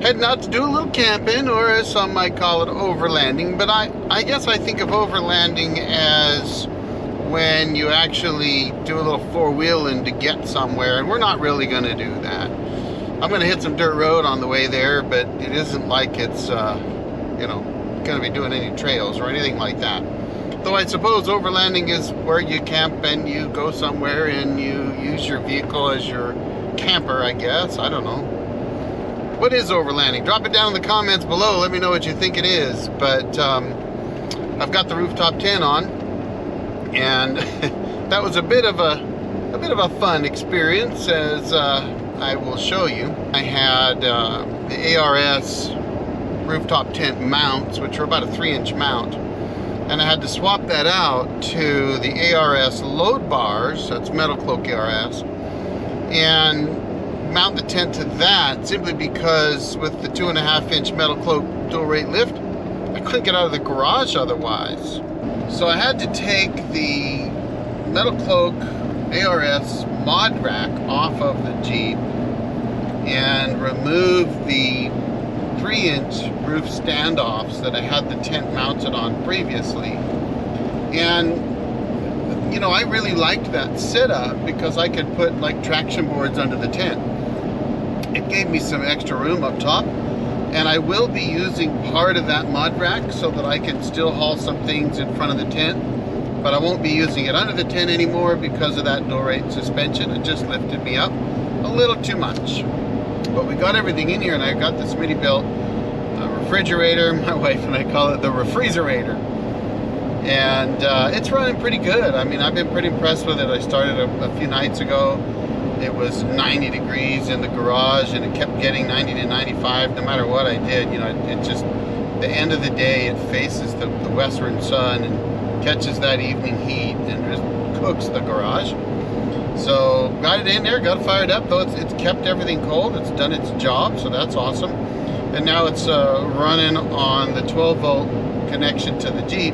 heading out to do a little camping, or as some might call it, overlanding. But I guess I think of overlanding as when you actually do a little four-wheeling to get somewhere, and we're not really going to do that. I'm going to hit some dirt road on the way there, but it isn't like it's, you know, going to be doing any trails or anything like that. Though I suppose overlanding is where you camp and you go somewhere and you use your vehicle as your camper, I guess. I don't know. What is overlanding? Drop it down in the comments below. Let me know what you think it is. But I've got the rooftop tent on, and that was a bit of a fun experience, as I will show you. I had the ARS rooftop tent mounts, which are about a 3-inch mount, and I had to swap that out to the ARS load bars. That's Metal Cloak ARS, and mount the tent to that simply because with the 2.5-inch Metal Cloak dual rate lift, I couldn't get out of the garage otherwise. So I had to take the Metal Cloak ARS mod rack off of the Jeep and remove the 3-inch roof standoffs that I had the tent mounted on previously. And you know, I really liked that setup because I could put like traction boards under the tent. It gave me some extra room up top, and I will be using part of that mod rack so that I can still haul some things in front of the tent, but I won't be using it under the tent anymore because of that dual rate suspension. It just lifted me up a little too much. But we got everything in here, and I got the Smittybilt refrigerator. My wife and I call it the refrigerator. And it's running pretty good. I mean, I've been pretty impressed with it. I started a few nights ago. It was 90 degrees in the garage, and it kept getting 90 to 95 no matter what I did. You know, it just, the end of the day, it faces the western sun and catches that evening heat and just cooks the garage. So got it in there, got it fired up, though it's kept everything cold. It's done its job, so that's awesome. And now it's running on the 12-volt connection to the Jeep.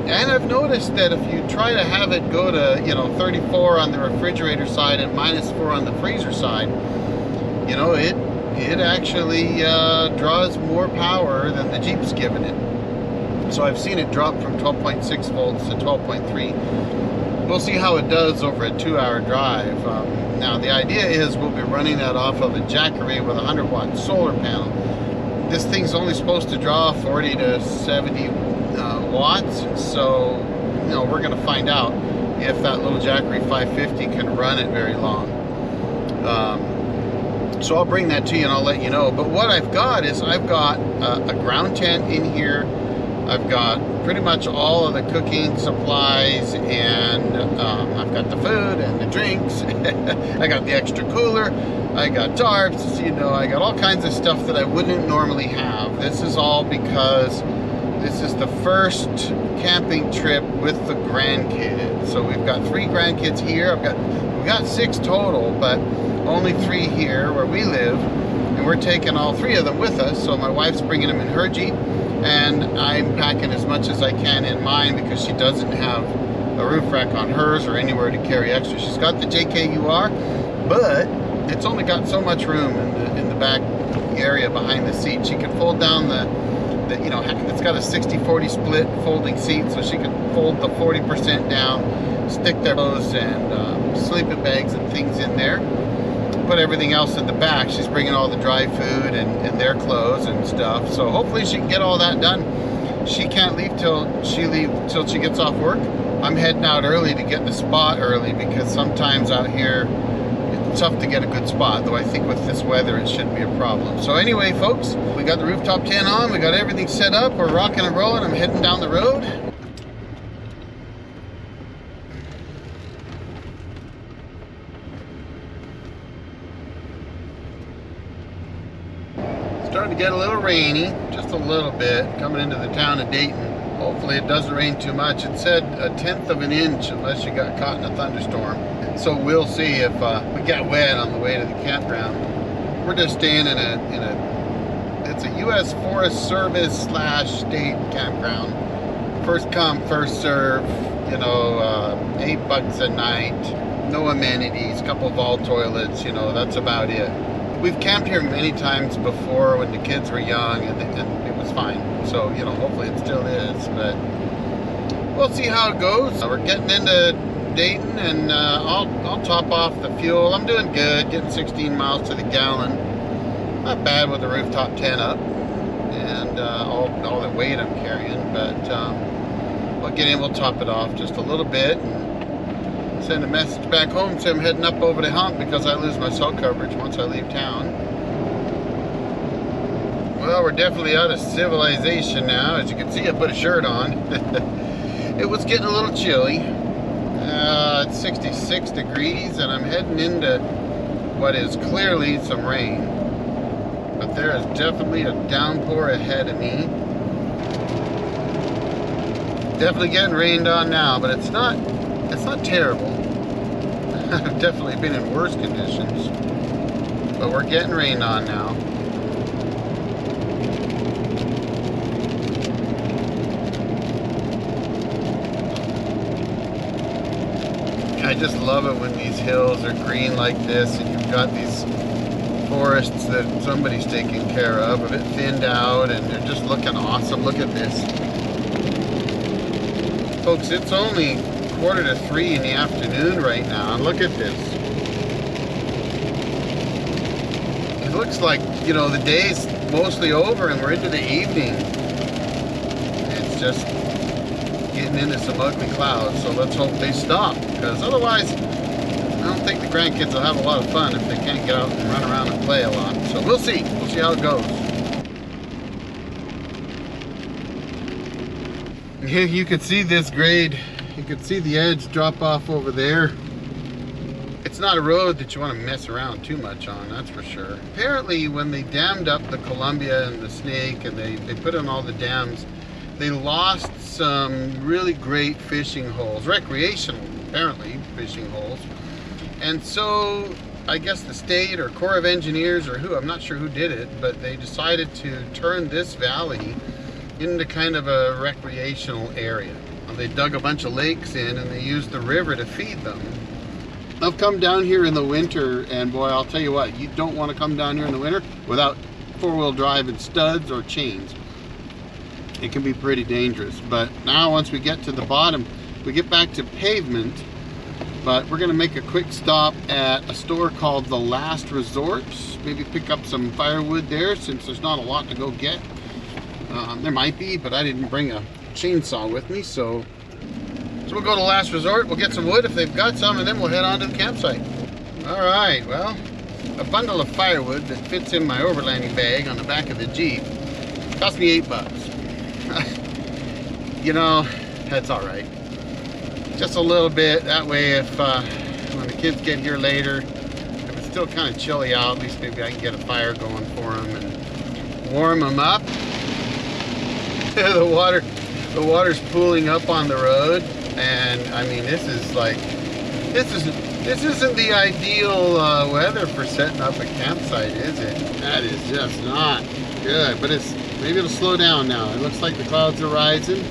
And I've noticed that if you try to have it go to, you know, 34 on the refrigerator side and -4 on the freezer side, you know, it actually draws more power than the Jeep's giving it. So I've seen it drop from 12.6 volts to 12.3. We'll see how it does over a 2-hour drive. Now the idea is we'll be running that off of a Jackery with a 100-watt solar panel. This thing's only supposed to draw 40 to 70 watts, so you know, we're going to find out if that little Jackery 550 can run it very long. So I'll bring that to you and I'll let you know. But what I've got is I've got a ground tent in here. I've got pretty much all of the cooking supplies, and I've got the food and the drinks. I got the extra cooler. I got tarps. You know, I got all kinds of stuff that I wouldn't normally have. This is all because this is the first camping trip with the grandkids. So we've got 3 grandkids here. We've got 6 total, but only 3 here where we live, and we're taking all 3 of them with us. So my wife's bringing them in her Jeep, and I'm packing as much as I can in mine because she doesn't have a roof rack on hers or anywhere to carry extra. She's got the JKUR, but it's only got so much room in the back area behind the seat. She can fold down the you know, it's got a 60-40 split folding seat, so she can fold the 40% down, stick their clothes and sleeping bags and things in there, put everything else in the back. She's bringing all the dry food and their clothes and stuff, so hopefully she can get all that done. She can't leave till she gets off work. I'm heading out early to get the spot early because sometimes out here it's tough to get a good spot, though I think with this weather it shouldn't be a problem. So anyway, folks, we got the rooftop tent on, we got everything set up, we're rocking and rolling. I'm heading down the road. Starting to get a little rainy, just a little bit, coming into the town of Dayton. Hopefully it doesn't rain too much. It said 1/10 of an inch unless you got caught in a thunderstorm. So we'll see if we get wet on the way to the campground. We're just staying in it's a U.S. Forest Service / state campground. First come, first serve, you know, $8 a night, no amenities, couple of all toilets, you know, that's about it. we've camped here many times before when the kids were young, and it was fine. So, you know, hopefully it still is, but we'll see how it goes. We're getting into Dayton, and I'll top off the fuel. I'm doing good, getting 16 miles to the gallon. Not bad with the rooftop tent up and all the weight I'm carrying, but again, we'll top it off just a little bit and send a message back home, say I'm heading up over the hump because I lose my cell coverage once I leave town. Well, we're definitely out of civilization now. As you can see, I put a shirt on. It was getting a little chilly. It's 66 degrees and I'm heading into what is clearly some rain. But there is definitely a downpour ahead of me. Definitely getting rained on now, but it's not terrible. I've definitely been in worse conditions, but we're getting rained on now. I just love it when these hills are green like this and you've got these forests that somebody's taking care of, a bit thinned out, and they're just looking awesome. Look at this. Folks, it's only 2:45 in the afternoon right now, and look at this. It looks like, you know, the day's mostly over and we're into the evening. It's just getting into some ugly clouds, so let's hope they stop, because otherwise I don't think the grandkids will have a lot of fun if they can't get out and run around and play a lot. So we'll see how it goes. You can see this grade. You can see the edge drop off over there. It's not a road that you want to mess around too much on, that's for sure. Apparently when they dammed up the Columbia and the Snake and they put in all the dams, they lost some really great fishing holes, recreational apparently fishing holes. And so I guess the state or Corps of Engineers or who, I'm not sure who did it, but they decided to turn this valley into kind of a recreational area. They dug a bunch of lakes in and they used the river to feed them. I've come down here in the winter, and boy, I'll tell you what, you don't want to come down here in the winter without four-wheel drive and studs or chains. It can be pretty dangerous. But now once we get to the bottom, we get back to pavement, but we're gonna make a quick stop at a store called The Last Resort. Maybe pick up some firewood there since there's not a lot to go get. There might be, but I didn't bring a chainsaw with me, so we'll go to Last Resort, we'll get some wood if they've got some, and then we'll head on to the campsite. Alright, well, a bundle of firewood that fits in my overlanding bag on the back of the Jeep cost me $8. You know, that's alright. Just a little bit, that way if when the kids get here later, if it's still kind of chilly out, at least maybe I can get a fire going for them and warm them up. The water's pooling up on the road, and I mean, this isn't the ideal weather for setting up a campsite, is it? That is just not good, but maybe it'll slow down now. It looks like the clouds are rising.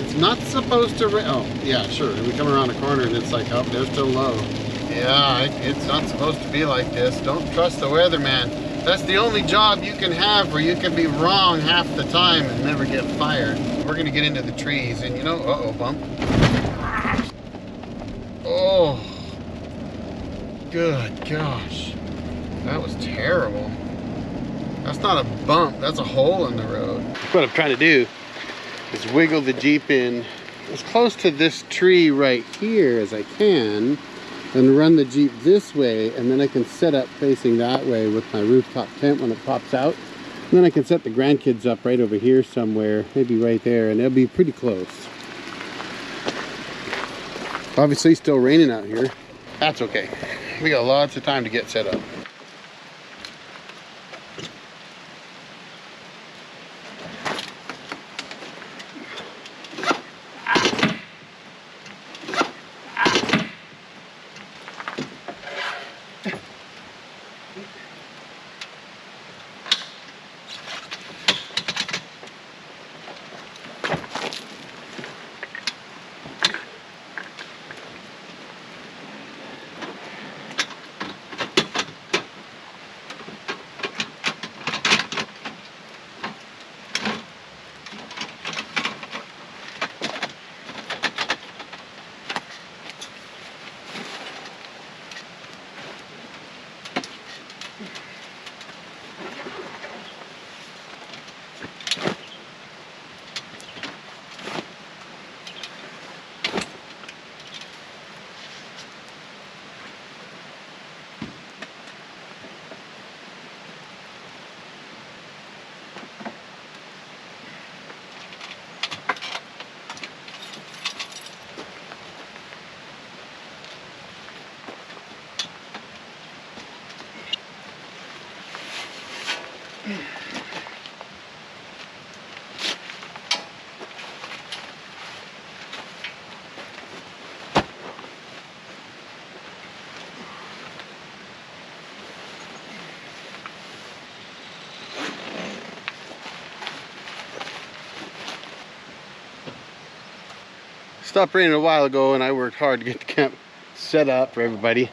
It's not supposed to rain. Oh yeah, sure, we come around a corner and it's like, oh, they're still low. Yeah, it's not supposed to be like this. Don't trust the weatherman. That's the only job you can have where you can be wrong half the time and never get fired. We're gonna get into the trees, and you know, uh-oh, bump. Oh, good gosh. That was terrible. That's not a bump, that's a hole in the road. What I'm trying to do is wiggle the Jeep in as close to this tree right here as I can, and run the Jeep this way, and then I can set up facing that way with my rooftop tent when it pops out. And then I can set the grandkids up right over here somewhere, maybe right there, and they'll be pretty close. Obviously still raining out here. That's okay. We got lots of time to get set up. Stopped raining a while ago and I worked hard to get the camp set up for everybody.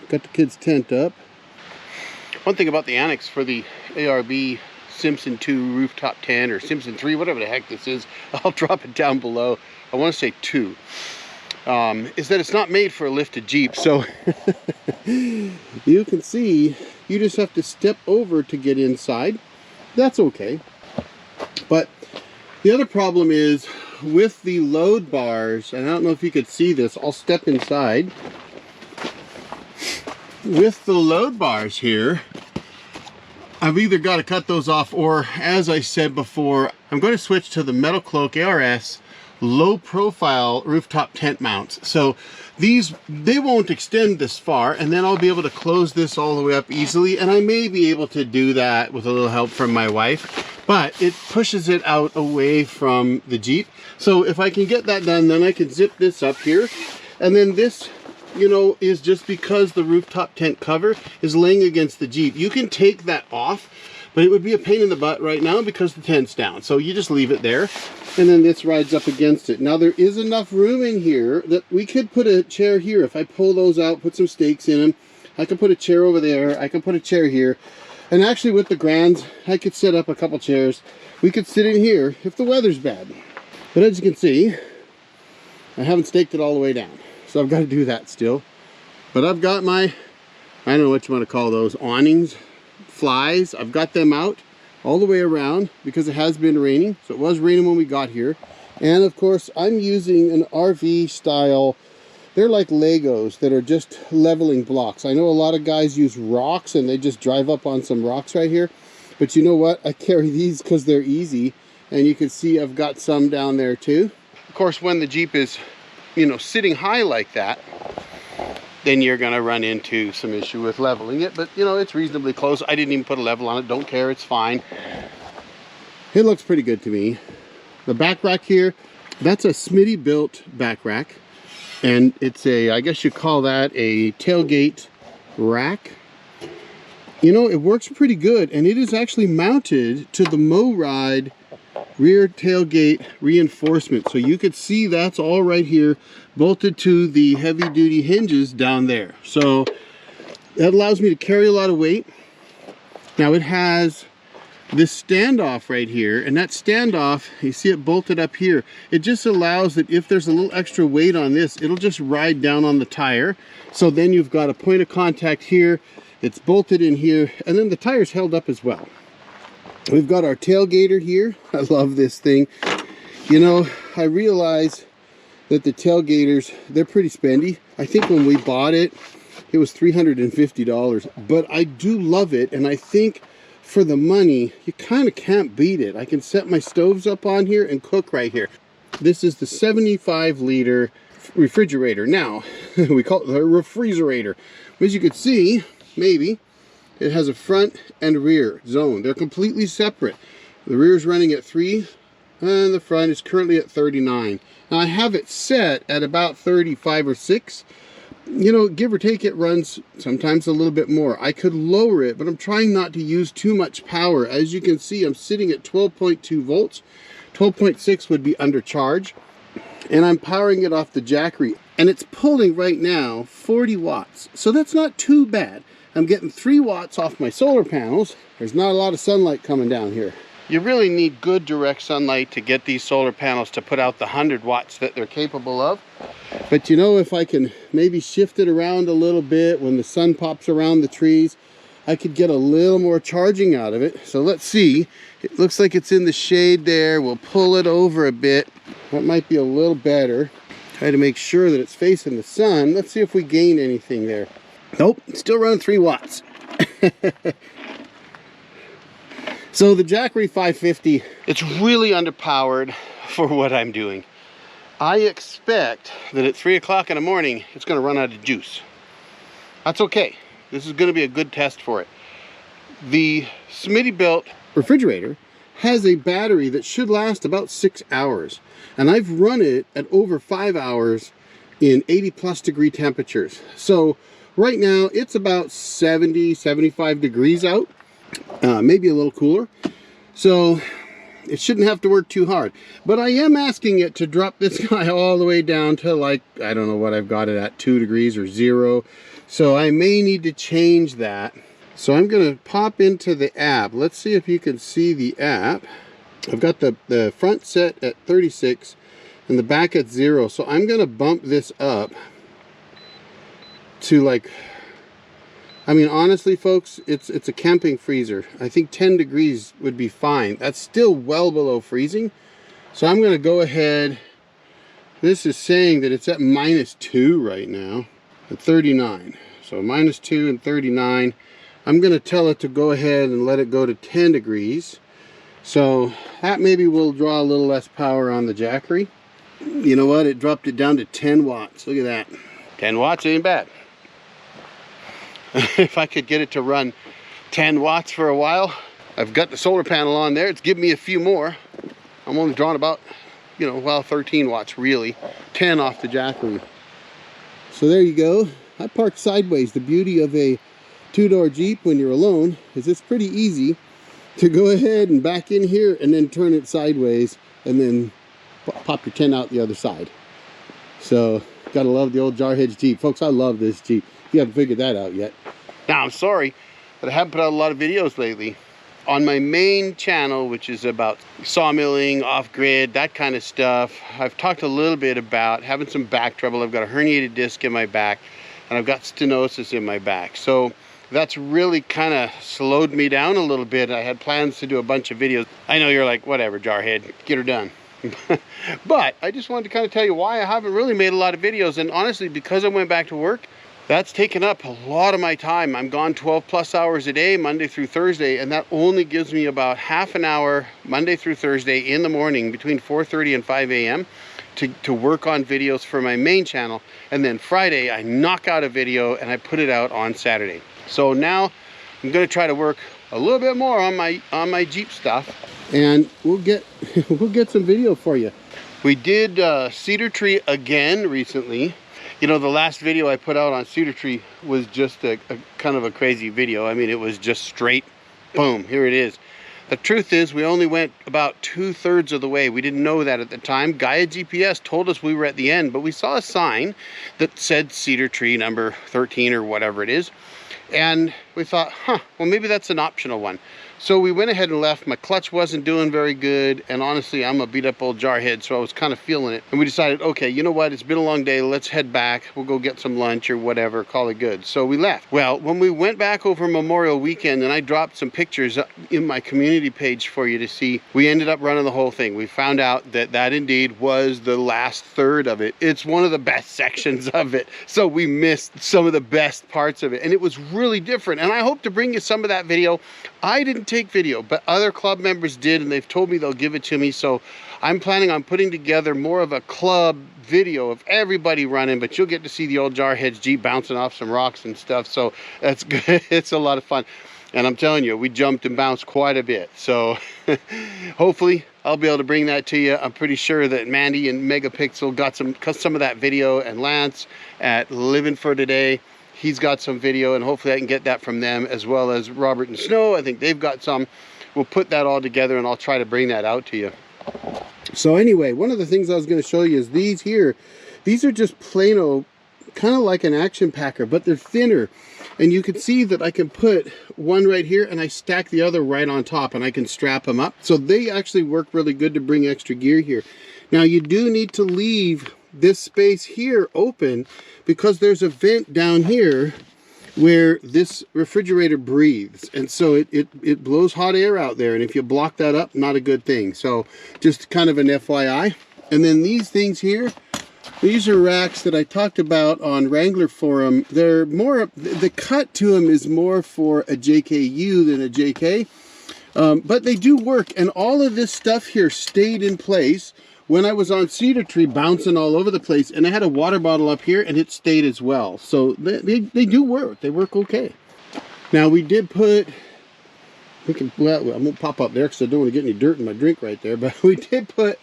Got the kids' tent up. One thing about the annex for the ARB Simpson 2 rooftop tent, or Simpson 3, whatever the heck this is, I'll drop it down below. I want to say 2. Is that it's not made for a lifted Jeep, so you can see you just have to step over to get inside. That's okay. But the other problem is with the load bars, and I don't know if you could see this, I'll step inside. With the load bars here, I've either got to cut those off, or as I said before, I'm going to switch to the Metal Cloak ARS low profile rooftop tent mounts. So these, they won't extend this far, and then I'll be able to close this all the way up easily, and I may be able to do that with a little help from my wife, but it pushes it out away from the Jeep. So if I can get that done, then I can zip this up here, and then this, you know, is just because the rooftop tent cover is laying against the Jeep. You can take that off, but it would be a pain in the butt right now because the tent's down. So you just leave it there, and then this rides up against it. Now there is enough room in here that we could put a chair here. If I pull those out, put some stakes in them, I can put a chair over there, I can put a chair here. And actually with the Grands, I could set up a couple chairs. We could sit in here if the weather's bad. But as you can see, I haven't staked it all the way down. So I've got to do that still. But I've got my, I don't know what you want to call those, awnings, flies. I've got them out all the way around because it has been raining. So it was raining when we got here. And of course, I'm using an RV style, they're like Legos that are just leveling blocks. I know a lot of guys use rocks and they just drive up on some rocks right here. But you know what? I carry these because they're easy. And you can see I've got some down there too. Of course, when the Jeep is, you know, sitting high like that, then you're gonna run into some issue with leveling it. But you know, it's reasonably close. I didn't even put a level on it. Don't care, it's fine. It looks pretty good to me. The back rack here, that's a Smittybilt back rack. And it's a, I guess you call that a tailgate rack. You know, it works pretty good, and it is actually mounted to the MoRide rear tailgate reinforcement. So you could see that's all right here, bolted to the heavy duty hinges down there. So that allows me to carry a lot of weight. Now it has this standoff right here, and that standoff, you see it bolted up here. It just allows that if there's a little extra weight on this, it'll just ride down on the tire. So then you've got a point of contact here, it's bolted in here, and then the tire's held up as well. We've got our tailgater here. I love this thing. You know, I realize that the tailgaters, they're pretty spendy. I think when we bought it, it was $350, but I do love it, and I think for the money, you kind of can't beat it. I can set my stoves up on here and cook right here. This is the 75-liter refrigerator. Now, we call it the refrigerator. As you can see, maybe, it has a front and rear zone. They're completely separate. The rear is running at 3 and the front is currently at 39. Now I have it set at about 35 or 6. You know, give or take, it runs sometimes a little bit more. I could lower it, but I'm trying not to use too much power. As you can see, I'm sitting at 12.2 volts. 12.6 would be under charge. And I'm powering it off the Jackery. And it's pulling right now 40 watts. So that's not too bad. I'm getting 3 watts off my solar panels. There's not a lot of sunlight coming down here. You really need good direct sunlight to get these solar panels to put out the 100 watts that they're capable of. But you know, if I can maybe shift it around a little bit when the sun pops around the trees, I could get a little more charging out of it. So let's see. It looks like it's in the shade there. We'll pull it over a bit. That might be a little better. Try to make sure that it's facing the sun. Let's see if we gain anything there. Nope, it's still running 3 watts. So the Jackery 550, it's really underpowered for what I'm doing. I expect that at 3 o'clock in the morning, it's going to run out of juice. That's okay. This is going to be a good test for it. The Smittybilt refrigerator has a battery that should last about 6 hours. And I've run it at over 5 hours in 80+ degree temperatures. So right now it's about 70, 75 degrees out, maybe a little cooler. So it shouldn't have to work too hard. But I am asking it to drop this guy all the way down to, like, I don't know what I've got it at, 2 degrees or 0. So I may need to change that. So I'm going to pop into the app. Let's see if you can see the app. I've got the front set at 36 and the back at 0. So I'm going to bump this up to, like, I mean, honestly, folks, it's a camping freezer. I think 10 degrees would be fine. That's still well below freezing. So I'm going to go ahead. This is saying that it's at -2 right now at 39. So -2 and 39. I'm going to tell it to go ahead and let it go to 10 degrees. So that maybe will draw a little less power on the Jackery. You know what? It dropped it down to 10 watts. Look at that. 10 watts ain't bad. If I could get it to run 10 watts for a while. I've got the solar panel on there. It's giving me a few more. I'm only drawing about, you know, well, 13 watts really. 10 off the Jackery. So there you go. I parked sideways. The beauty of a two-door Jeep when you're alone is it's pretty easy to go ahead and back in here and then turn it sideways and then pop your tent out the other side. So gotta love the old Jarhead Jeep. Folks, I love this Jeep. You haven't figured that out yet. Now, I'm sorry that I haven't put out a lot of videos lately. On my main channel, which is about sawmilling, off-grid, that kind of stuff, I've talked a little bit about having some back trouble. I've got a herniated disc in my back, and I've got stenosis in my back. So that's really kind of slowed me down a little bit. I had plans to do a bunch of videos. I know you're like, whatever, Jarhead, get her done. But I just wanted to kind of tell you why I haven't really made a lot of videos. And honestly, because I went back to work, that's taken up a lot of my time. I'm gone 12+ hours a day, Monday through Thursday, and that only gives me about half an hour Monday through Thursday in the morning between 4:30 and 5 a.m. to work on videos for my main channel. And then Friday, I knock out a video and I put it out on Saturday. So now I'm going to try to work a little bit more on my Jeep stuff, and we'll get some video for you. We did cedar tree again recently. You know, the last video I put out on cedar tree was just a kind of a crazy video. I mean, it was just straight, boom, here it is. The truth is, we only went about 2/3 of the way. We didn't know that at the time. Gaia GPS told us we were at the end, but we saw a sign that said cedar tree number 13 or whatever it is. And we thought, well, maybe that's an optional one. So we went ahead and left. My clutch wasn't doing very good, and honestly, I'm a beat up old Jarhead, so I was kind of feeling it. And we decided, okay, you know what, it's been a long day, let's head back. We'll go get some lunch or whatever, call it good. So we left. Well, when we went back over Memorial Weekend, and I dropped some pictures in my community page for you to see, we ended up running the whole thing. We found out that that indeed was the last third of it. It's one of the best sections of it. So we missed some of the best parts of it, and it was really different. And I hope to bring you some of that video. I didn't take video, but other club members did, and they've told me they'll give it to me. So I'm planning on putting together more of a club video of everybody running, but you'll get to see the old Jarhead's Jeep bouncing off some rocks and stuff. So that's good. It's a lot of fun. And I'm telling you, we jumped and bounced quite a bit. So hopefully I'll be able to bring that to you. I'm pretty sure that Mandy and Megapixel got some of that video, and Lance at Living for Today, he's got some video, and hopefully I can get that from them, as well as Robert and Snow. I think they've got some. We'll put that all together, and I'll try to bring that out to you. So anyway, one of the things I was going to show you is these here. These are just plain old, kind of like an action packer, but they're thinner. And you can see that I can put one right here, and I stack the other right on top, and I can strap them up. So they actually work really good to bring extra gear here. Now you do need to leave this space here open, because there's a vent down here where this refrigerator breathes, and so it blows hot air out there, and if you block that up, not a good thing. So just kind of an FYI. And then these things here, these are racks that I talked about on Wrangler Forum. They're more, the cut to them is more for a JKU than a JK, But they do work, and all of this stuff here stayed in place when I was on Cedar Tree bouncing all over the place, and I had a water bottle up here and it stayed as well. So they do work. They work okay. Now we did put, well, I won't pop up there because I don't want to get any dirt in my drink right there, but we did put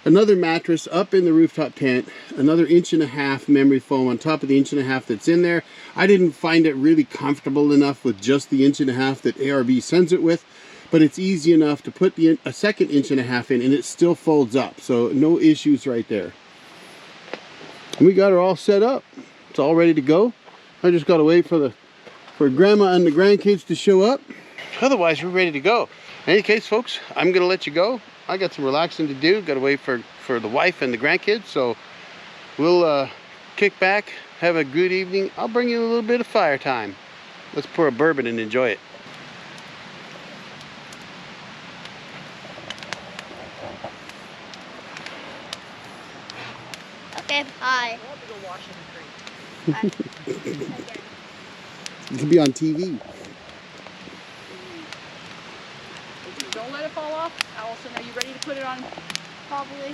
another mattress up in the rooftop tent, another 1.5 inch memory foam on top of the 1.5 inch that's in there. I didn't find it really comfortable enough with just the 1.5 inch that ARB sends it with, but it's easy enough to put a second 1.5 inch in and it still folds up, so no issues right there. And we got her all set up. It's all ready to go. I just got to wait for grandma and the grandkids to show up. Otherwise, we're ready to go. In any case, folks, I'm going to let you go. I got some relaxing to do. Got to wait for the wife and the grandkids. So we'll kick back, have a good evening. I'll bring you a little bit of fire time. Let's pour a bourbon and enjoy it. Okay, bye. We'll have to go wash in the creek. It could be on TV. Don't let it fall off. Allison, are you ready to put it on? Probably.